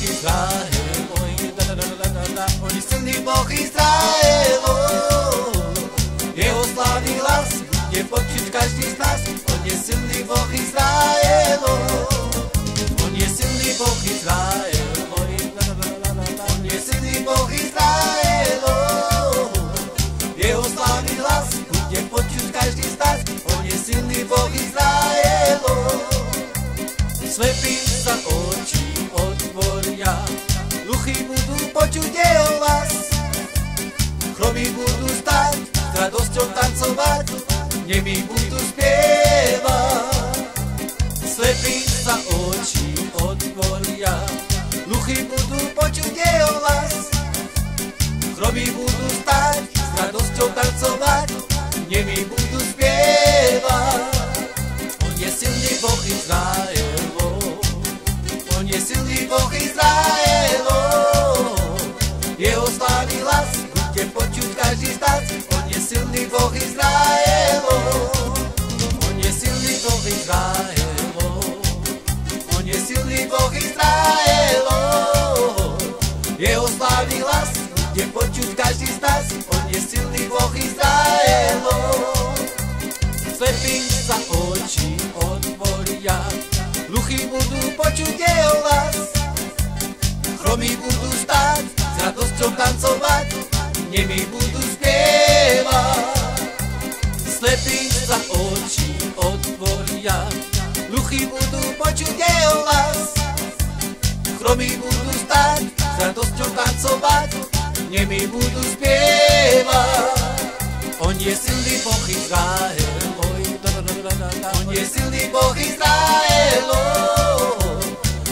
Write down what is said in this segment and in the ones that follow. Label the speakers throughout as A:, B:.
A: Izrael, on je silný Boh Izraelov. Jeho slávny hlas bude počuť každý z nás, on je silný Boh Izraelov. On je silný Boh Izraelov, on je silný Boh Izraelov. Jeho slávny hlas bude počuť každý z nás, on je silný Boh Izraelov. Slepí sa oči otvoria, hluchí budú počuť jeho hlas. Chromí budú stať, s radosťou tancovať, nemí budú spievať. Slepí sa oči otvoria, hluchí budú počuť jeho hlas. Chromí budú stať, s radosťou tancovať, nemí budú spievať. On je silný Boh Izraelov, on je silný Boh Izraelov. Jeho slávny hlas bude počuť každý z nás, on je silný Boh Izraelov. On je silný Boh Izraelov, on je silný Boh Izraelov. Jeho slávny hlas bude počuť každý z nás, on je silný Boh Izraelov. Slepí sa oči otvoria, hluchí budú počuť jeho hlas. Chromí budú stáť, s radosťou tancovať, nemí budú spievať. Slepí sa oči otvoria, hluchí budú počuť jeho hlas. Chromí budú stáť, s radosťou tancovať, nemí budú spievať. On je silný Boh Izraelov, on je silný Boh Izraelov.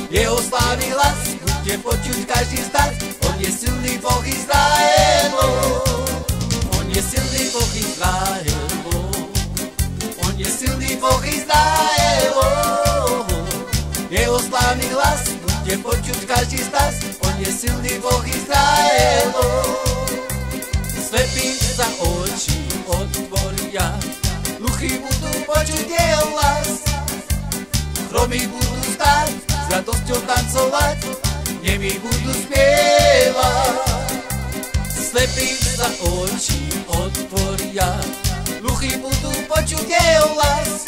A: Jeho slávny hlas bude počuť každý z nás, on je silný Boh Izraelov. On je silný Boh Izraelov, on je silný Boh Izraelov. Jeho slávny hlas bude počuť každý z nás, on je silný Boh Izraelov. Slepí sa oči otvoria, hluchí budú počuť jeho hlas. Chromí budú stáť, s radosťou tancovať, nemí budú spievať. Slepí sa oči otvoria, hluchí budú počuť jeho hlas.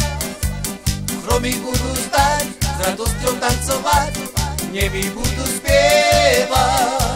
A: Chromí budú stáť, s radosťou tancovať, nemí budú spievať.